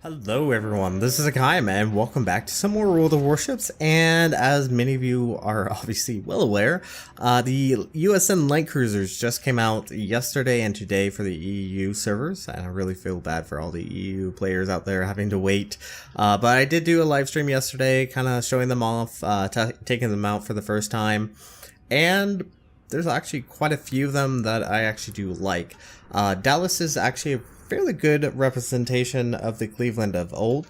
Hello everyone, this is Hakaym and welcome back to some more World of Warships. And as many of you are obviously well aware, the USN light cruisers just came out yesterday and today for the EU servers, and I really feel bad for all the EU players out there having to wait. But I did do a live stream yesterday, kind of showing them off, taking them out for the first time, and there's actually quite a few of them that I actually do like. Dallas is actually a fairly good representation of the Cleveland of old.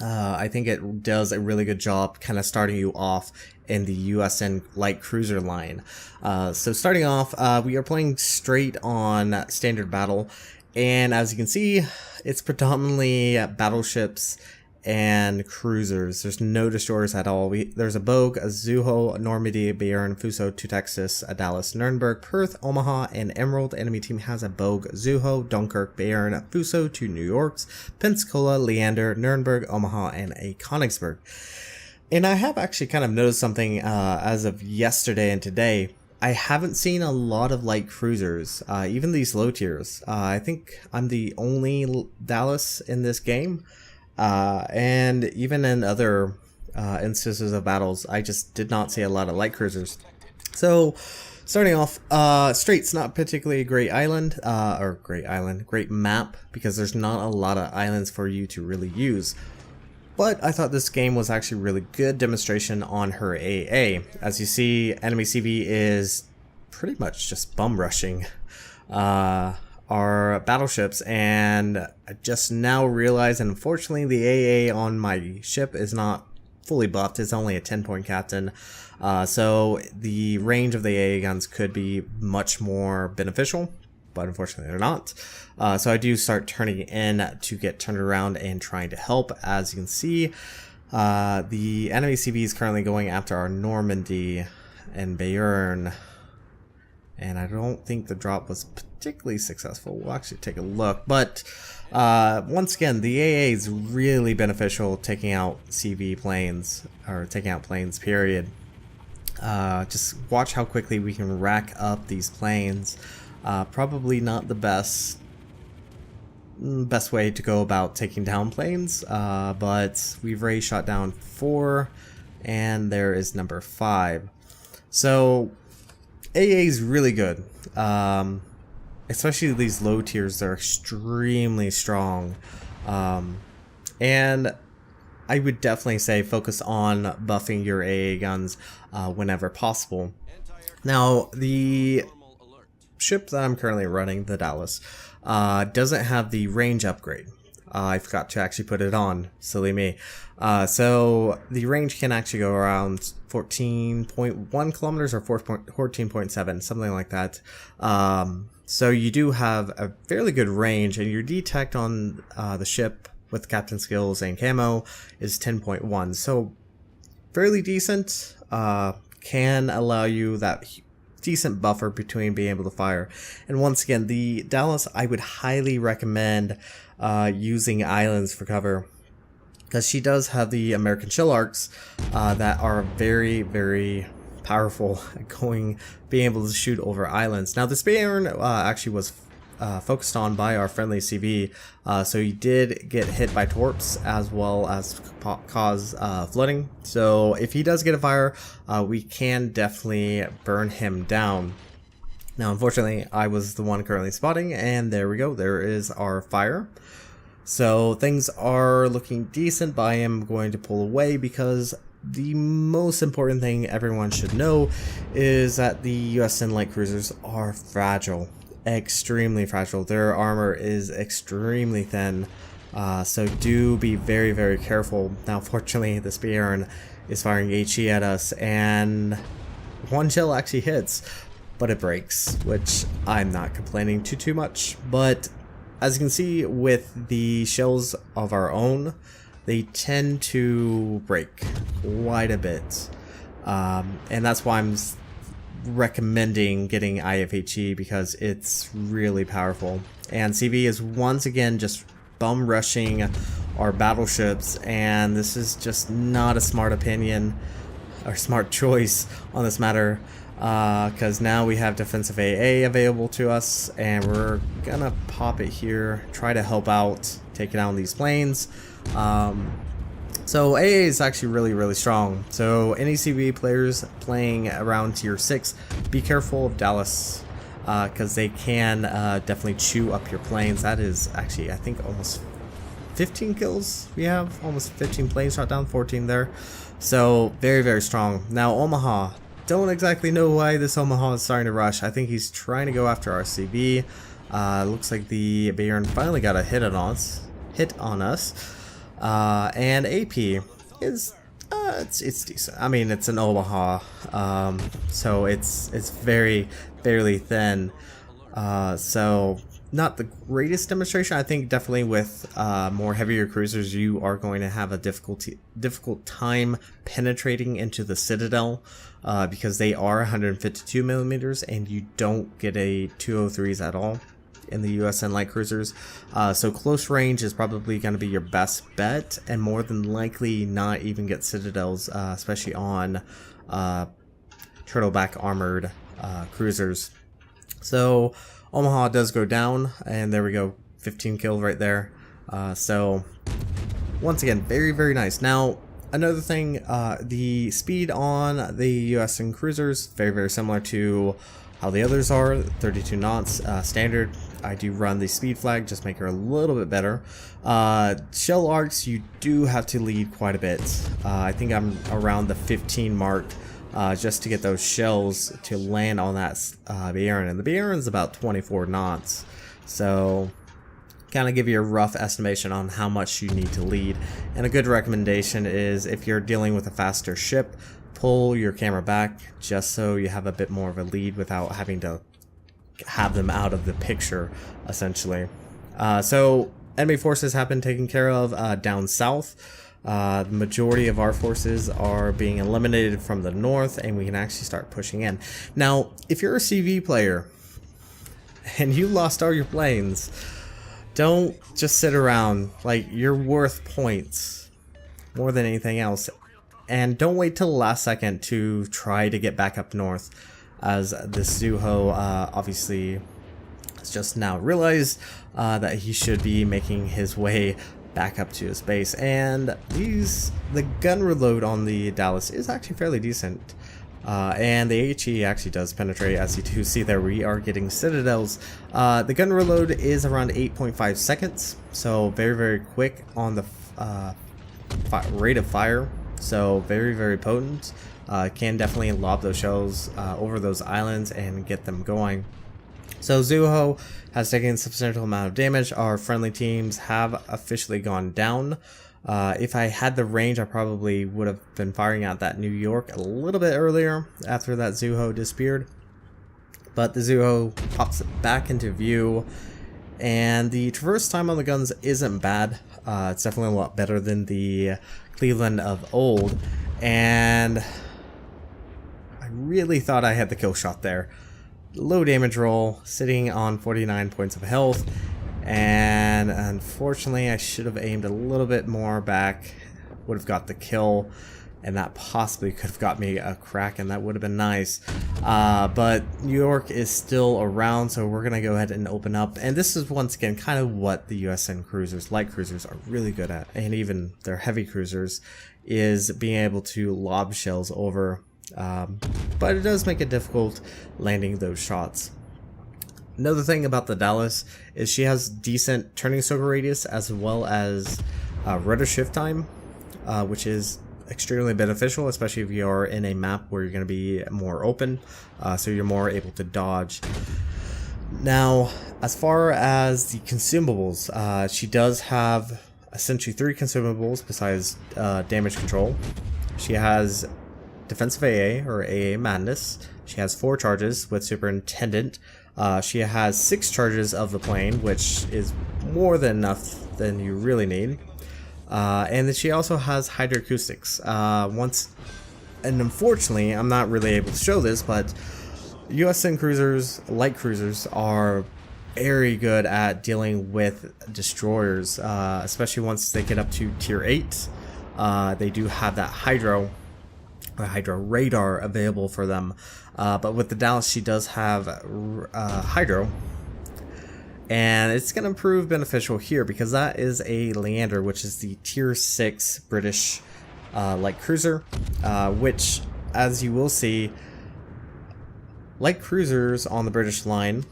I think it does a really good job kind of starting you off in the USN light cruiser line. So starting off, we are playing straight on standard battle, and as you can see, it's predominantly battleships and cruisers. There's no destroyers at all. There's a Bogue, a Zuho, Normandy, Bayern, Fuso, two Texas, a Dallas, Nuremberg, Perth, Omaha, and Emerald. Enemy team has a Bogue, Zuho, Dunkirk, Bayern, Fuso, two New Yorks, Pensacola, Leander, Nuremberg, Omaha, and a Königsberg. And I have actually kind of noticed something as of yesterday and today. I haven't seen a lot of light cruisers, even these low tiers. I think I'm the only Dallas in this game. And even in other instances of battles, I just did not see a lot of light cruisers. So, starting off, Strait's not particularly a great island, great map, because there's not a lot of islands for you to really use. But I thought this game was actually a really good demonstration on her AA. As you see, enemy CV is pretty much just bum rushing our battleships, and I just now realized, unfortunately, the AA on my ship is not fully buffed. It's only a 10-point captain, so the range of the AA guns could be much more beneficial, but unfortunately they're not. So I do start turning in to get turned around and trying to help. As you can see, the enemy CV is currently going after our Normandy and Bayern, and I don't think the drop was particularly successful. We'll actually take a look, but once again, the AA is really beneficial taking out CV planes, or taking out planes, period. Just watch how quickly we can rack up these planes. Probably not the best way to go about taking down planes, but we've already shot down 4, and there is number 5. So AA is really good, especially these low tiers. They're extremely strong, and I would definitely say focus on buffing your AA guns whenever possible. Now, the ship that I'm currently running, the Dallas, doesn't have the range upgrade. I forgot to actually put it on, silly me. So the range can actually go around 14.1 kilometers or 14.7, something like that. So you do have a fairly good range, and your detect on the ship with captain skills and camo is 10.1. So fairly decent, can allow you that decent buffer between being able to fire. And once again, the Dallas, I would highly recommend using islands for cover, because she does have the American shell arcs that are very, very powerful at being able to shoot over islands. Now, this Bayern actually was focused on by our friendly CV, so he did get hit by torps as well as cause flooding. So if he does get a fire, we can definitely burn him down. Now, unfortunately, I was the one currently spotting, and there we go. There is our fire. So things are looking decent, but I am going to pull away, because the most important thing everyone should know is that the USN light cruisers are fragile. Extremely fragile. Their armor is extremely thin, so do be very, very careful. Now, fortunately, this Bayern is firing HE at us, and one shell actually hits, but it breaks, which I'm not complaining too much. But as you can see, with the shells of our own, they tend to break quite a bit, and that's why I'm recommending getting IFHE, because it's really powerful. And CV is once again just bum rushing our battleships, and this is just not a smart opinion or smart choice on this matter. because now we have defensive AA available to us, and we're gonna pop it here, try to help out taking down these planes. So AA is actually really strong. So any CB players playing around tier 6, be careful of Dallas, because they can definitely chew up your planes. That is actually, I think, almost 15 kills we have, almost 15 planes shot down, 14 there. So very strong. Now Omaha, don't exactly know why this Omaha is starting to rush. I think he's trying to go after our CB. Looks like the Bayern finally got a hit on us. And AP is it's decent. I mean, it's an Omaha, so it's fairly thin. So not the greatest demonstration. I think definitely with more heavier cruisers, you are going to have a difficult time penetrating into the Citadel, because they are 152 millimeters, and you don't get a 203s at all in the USN light cruisers. So close range is probably going to be your best bet, and more than likely not even get Citadels, especially on turtleback armored cruisers. So Omaha does go down, and there we go, 15 kills right there. So once again, very nice. Now another thing, the speed on the USN cruisers, very similar to how the others are, 32 knots standard. I do run the speed flag, just make her a little bit better. Shell arcs, you do have to lead quite a bit. I think I'm around the 15 mark, just to get those shells to land on that Bayern, and the Bayern's about 24 knots. So kind of give you a rough estimation on how much you need to lead. And a good recommendation is, if you're dealing with a faster ship, pull your camera back just so you have a bit more of a lead without having to have them out of the picture, essentially. So enemy forces have been taken care of down south. The majority of our forces are being eliminated from the north, and we can actually start pushing in. Now, if you're a CV player and you lost all your planes, don't just sit around. Like, you're worth points more than anything else. And don't wait till the last second to try to get back up north, as this Zuho obviously has just now realized that he should be making his way back up to his base. And the gun reload on the Dallas is actually fairly decent. And the HE actually does penetrate, as you do see there. We are getting Citadels. The gun reload is around 8.5 seconds, so very quick on the rate of fire. So very potent. Can definitely lob those shells over those islands and get them going. So Zuho has taken a substantial amount of damage. Our friendly teams have officially gone down. If I had the range, I probably would have been firing out that New York a little bit earlier after that Zuho disappeared. But the Zuho pops back into view, and the traverse time on the guns isn't bad. It's definitely a lot better than the Cleveland of old, and I really thought I had the kill shot there. Low damage roll, sitting on 49 points of health, and unfortunately I should have aimed a little bit more back, would have got the kill, and that possibly could have got me a crack, and that would have been nice. But New York is still around, so we're gonna go ahead and open up. And this is once again kind of what the USN cruisers, light cruisers, are really good at, and even their heavy cruisers, is being able to lob shells over. But it does make it difficult landing those shots. Another thing about the Dallas is she has decent turning circle radius, as well as rudder shift time, which is extremely beneficial, especially if you're in a map where you're going to be more open, so you're more able to dodge. Now, as far as the consumables, she does have essentially 3 consumables besides damage control. She has defensive AA, or AA Madness. She has 4 charges with Superintendent. She has 6 charges of the plane, which is more than enough than you really need. And then she also has hydroacoustics. And unfortunately, I'm not really able to show this, but USN cruisers, light cruisers, are very good at dealing with destroyers, especially once they get up to tier 8. They do have that hydro. or hydro radar available for them. But with the Dallas, she does have hydro. And it's going to prove beneficial here because that is a Leander, which is the tier 6 British light cruiser, which, as you will see, light cruisers on the British line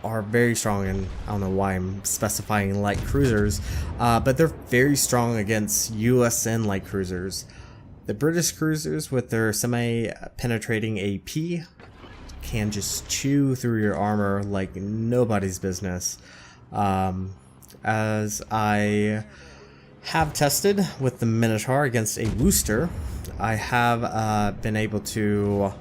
are very strong, and I don't know why I'm specifying light cruisers, but they're very strong against USN light cruisers. The British cruisers with their semi-penetrating AP can just chew through your armor like nobody's business. As I have tested with the Minotaur against a Worcester, I have been able to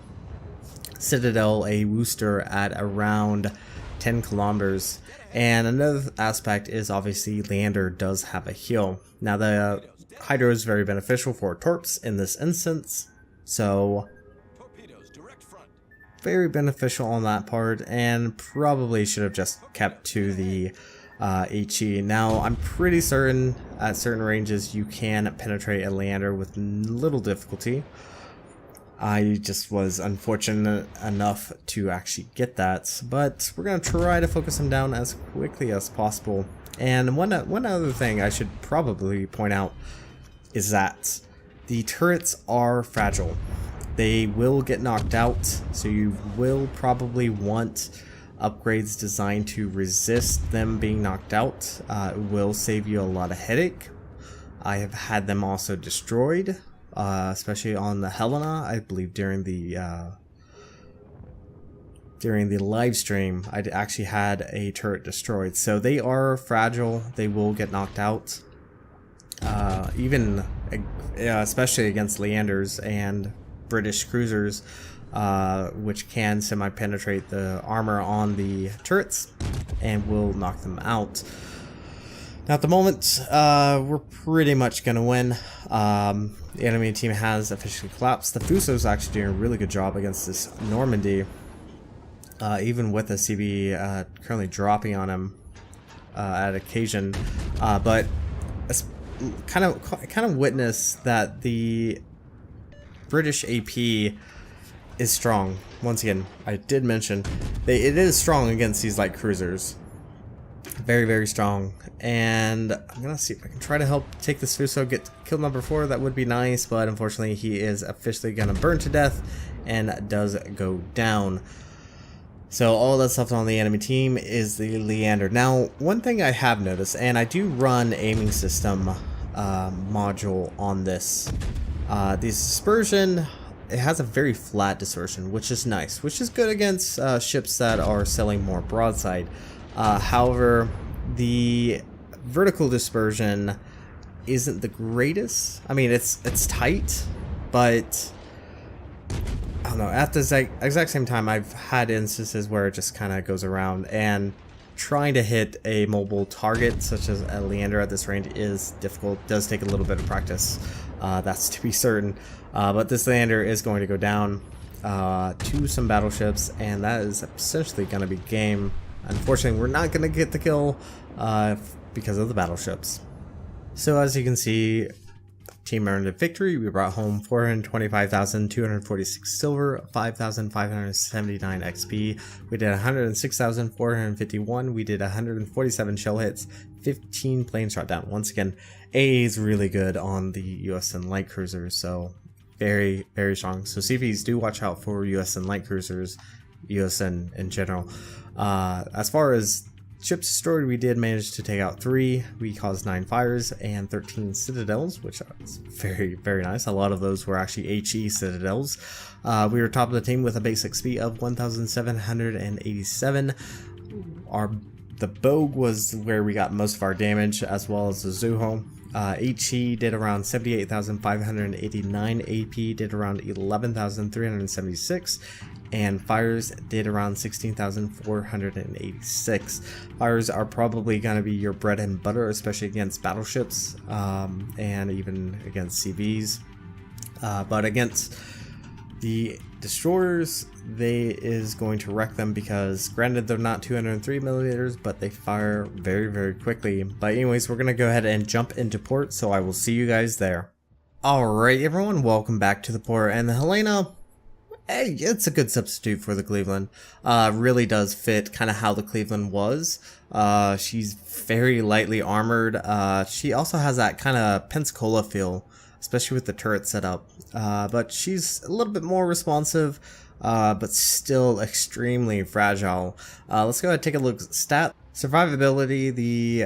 Citadel a Worcester at around 10 kilometers. And another aspect is obviously Leander does have a heal. Now the Hydro is very beneficial for Torps in this instance, so very beneficial on that part, and probably should have just kept to the HE. Now I'm pretty certain at certain ranges you can penetrate a Leander with little difficulty. I just was unfortunate enough to actually get that, but we're going to try to focus him down as quickly as possible. And one other thing I should probably point out is that the turrets are fragile. They will get knocked out, so you will probably want upgrades designed to resist them being knocked out. It will save you a lot of headache. I have had them also destroyed, especially on the Helena. I believe during the live stream, I actually had a turret destroyed. So they are fragile. They will get knocked out. Especially against Leanders and British cruisers, which can semi-penetrate the armor on the turrets and will knock them out. Now at the moment, we're pretty much going to win. The enemy team has officially collapsed. The Fuso is actually doing a really good job against this Normandy, even with a CB currently dropping on him at occasion. But kind of witness that the British AP is strong. Once again, I did mention it is strong against these light cruisers. Very, very strong. And I'm gonna see if I can try to help take this Fuso, get kill number 4. That would be nice, but unfortunately he is officially gonna burn to death and does go down. So all that's left on the enemy team is the Leander. Now, one thing I have noticed, and I do run aiming system module on this. The dispersion, it has a very flat dispersion, which is nice, which is good against ships that are selling more broadside. However, the vertical dispersion isn't the greatest. I mean, it's tight, but I don't know. At the exact same time, I've had instances where it just kind of goes around, and trying to hit a mobile target such as a Leander at this range is difficult. It does take a little bit of practice. That's to be certain. But this Leander is going to go down to some battleships, and that is essentially going to be game. Unfortunately, we're not going to get the kill because of the battleships. So as you can see, team earned a victory. We brought home 425,246 silver, 5,579 XP. We did 106,451. We did 147 shell hits, 15 planes shot down. Once again, AA is really good on the USN light cruisers, so very, very strong. So CVs, do watch out for USN light cruisers, USN in general. As far as ships destroyed, we did manage to take out 3. We caused 9 fires and 13 citadels, which is very, very nice. A lot of those were actually HE citadels. We were top of the team with a base XP of 1,787. The Bogue was where we got most of our damage, as well as the Zuho. HE did around 78,589, AP did around 11,376, and fires did around 16,486. Fires are probably going to be your bread and butter, especially against battleships and even against CVs. But against the destroyers, they is going to wreck them because, granted, they're not 203 millimeters, but they fire very, very quickly. But anyways, we're going to go ahead and jump into port, so I will see you guys there. Alright everyone, welcome back to the port, and the Helena, hey, it's a good substitute for the Cleveland. Really does fit kind of how the Cleveland was. She's very lightly armored. She also has that kind of Pensacola feel, especially with the turret setup. But she's a little bit more responsive, but still extremely fragile. Let's go ahead and take a look at stat. Survivability, the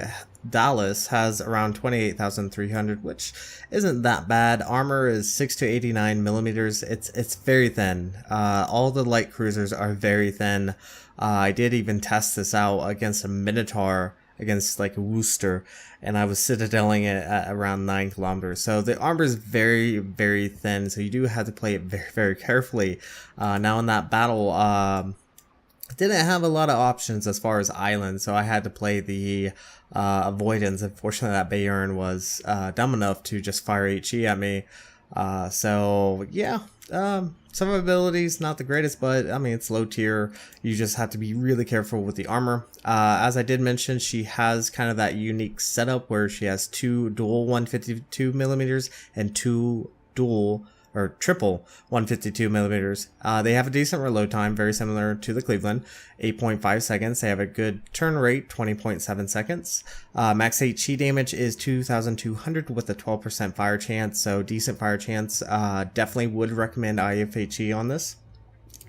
Dallas has around 28,300, which isn't that bad. Armor is 6 to 89 millimeters. It's very thin. All the light cruisers are very thin. I did even test this out against a Minotaur, against like a Worcester, and I was citadeling it at around 9 kilometers. So the armor is very, very thin. So you do have to play it very, very carefully. Now in that battle, didn't have a lot of options as far as islands, so I had to play the avoidance. Unfortunately, that Bayern was dumb enough to just fire HE at me. So yeah, survivability is not the greatest, but I mean, it's low tier. You just have to be really careful with the armor. As I did mention, she has kind of that unique setup where she has 2 dual 152 millimeters and 2 dual or triple 152 millimeters. They have a decent reload time, very similar to the Cleveland, 8.5 seconds. They have a good turn rate, 20.7 seconds. Max HE damage is 2,200 with a 12% fire chance, so decent fire chance. Definitely would recommend IFHE on this.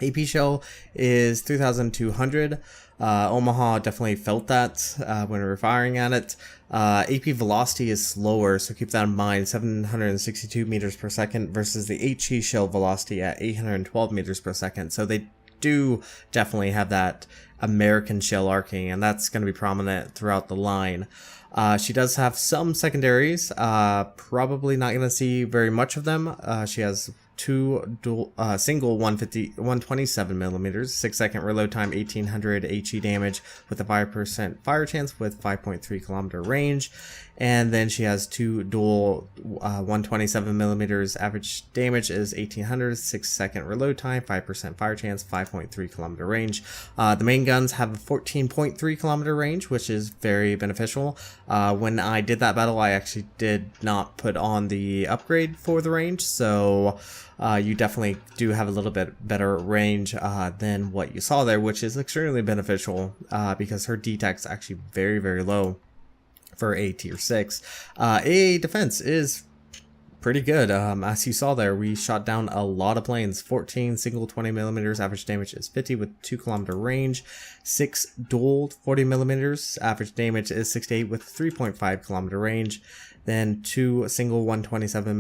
AP shell is 3,200. Omaha definitely felt that when we were firing at it. AP velocity is slower, so keep that in mind. 762 meters per second versus the HE shell velocity at 812 meters per second. So they do definitely have that American shell arcing, and that's going to be prominent throughout the line. She does have some secondaries. Probably not going to see very much of them. She has 2 dual, single 127 millimeters, 6-second reload time, 1800 HE damage with a 5% fire chance with 5.3 kilometer range. And then she has 2 dual 127 millimeters, average damage is 1800, 6-second reload time, 5% fire chance, 5.3 kilometer range. The main guns have a 14.3 kilometer range, which is very beneficial. When I did that battle, I actually did not put on the upgrade for the range, so you definitely do have a little bit better range than what you saw there, which is extremely beneficial because her DTAC is actually very, very low for a tier 6. AA defense is pretty good. As you saw there, we shot down a lot of planes. 14 single 20 millimeters, average damage is 50 with 2 kilometer range. 6 dual 40 millimeters, average damage is 68 with 3.5 kilometer range. Then 2 single 127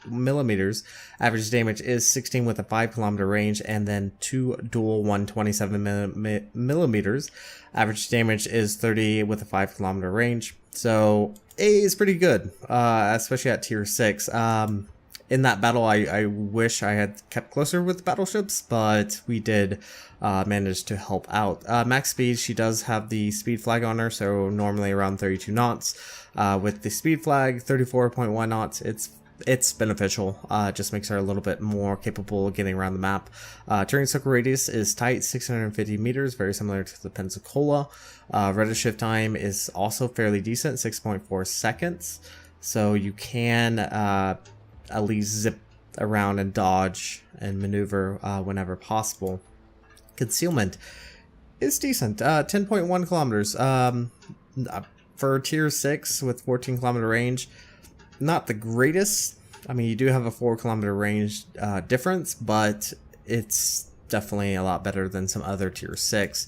millimeters, average damage is 16 with a 5 kilometer range, and then 2 dual 127 millimeters, average damage is 30 with a 5 kilometer range. So A is pretty good, especially at tier 6. In that battle, I wish I had kept closer with battleships, but we did manage to help out. Max speed, she does have the speed flag on her, so normally around 32 knots. With the speed flag, 34.1 knots, it's beneficial. Just makes her a little bit more capable of getting around the map. Turning circle radius is tight, 650 meters, very similar to the Pensacola. Rate of shift time is also fairly decent, 6.4 seconds. So you can at least zip around and dodge and maneuver whenever possible. Concealment is decent, 10.1 kilometers. For tier 6 with 14 kilometer range, not the greatest. I mean, you do have a 4 kilometer range difference, but it's definitely a lot better than some other tier 6.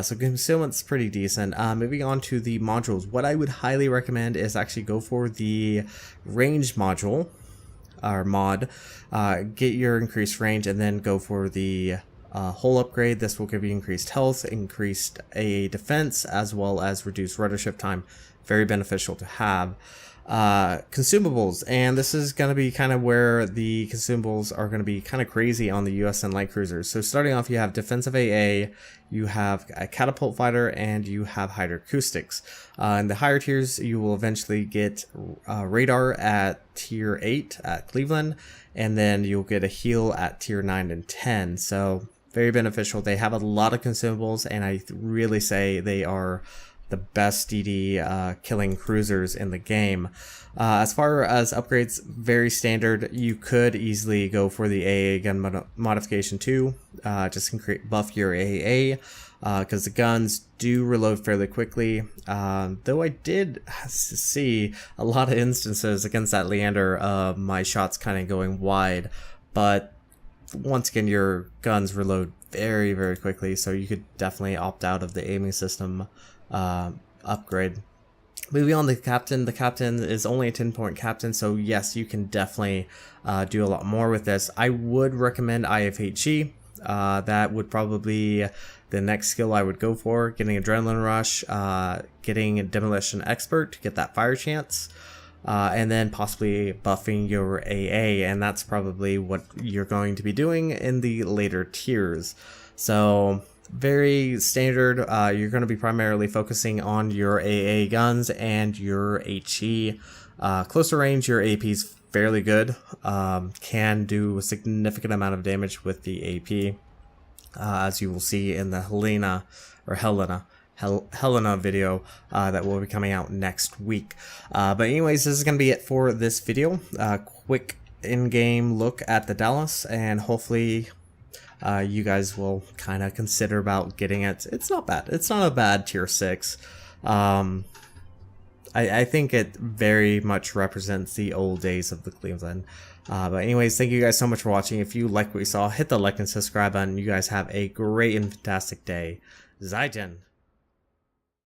So concealment's pretty decent. Moving on to the modules, what I would highly recommend is actually go for the range module or mod. Get your increased range and then go for the hull upgrade. This will give you increased health, increased AA defense, as well as reduced rudder shift time. Very beneficial to have. Consumables, and this is going to be kind of where the consumables are going to be kind of crazy on the USN light cruisers. So starting off, you have defensive AA, you have a catapult fighter, and you have hydroacoustics. In the higher tiers, you will eventually get radar at tier 8 at Cleveland, and then you'll get a heal at tier 9 and 10. So very beneficial. They have a lot of consumables, and I really say they are the best DD killing cruisers in the game. As far as upgrades, very standard. You could easily go for the AA gun modification too. Just buff your AA, because the guns do reload fairly quickly. Though I did see a lot of instances against that Leander of my shots kind of going wide, but once again, your guns reload very, very quickly, so you could definitely opt out of the aiming system upgrade. Moving on to the captain. The captain is only a 10-point captain, so yes, you can definitely do a lot more with this. I would recommend IFHE. That would probably be the next skill I would go for. Getting Adrenaline Rush, getting Demolition Expert to get that fire chance, and then possibly buffing your AA, and that's probably what you're going to be doing in the later tiers. So very standard. You're going to be primarily focusing on your AA guns and your HE. Closer range, your AP is fairly good. Can do a significant amount of damage with the AP, as you will see in the Helena video that will be coming out next week. But anyways, this is going to be it for this video. Quick in-game look at the Dallas, and hopefully you guys will kind of consider about getting it. It's not bad. It's not a bad tier 6. I think it very much represents the old days of the Cleveland. But anyways, thank you guys so much for watching. If you like what you saw, hit the like and subscribe button. You guys have a great and fantastic day. Zaijian.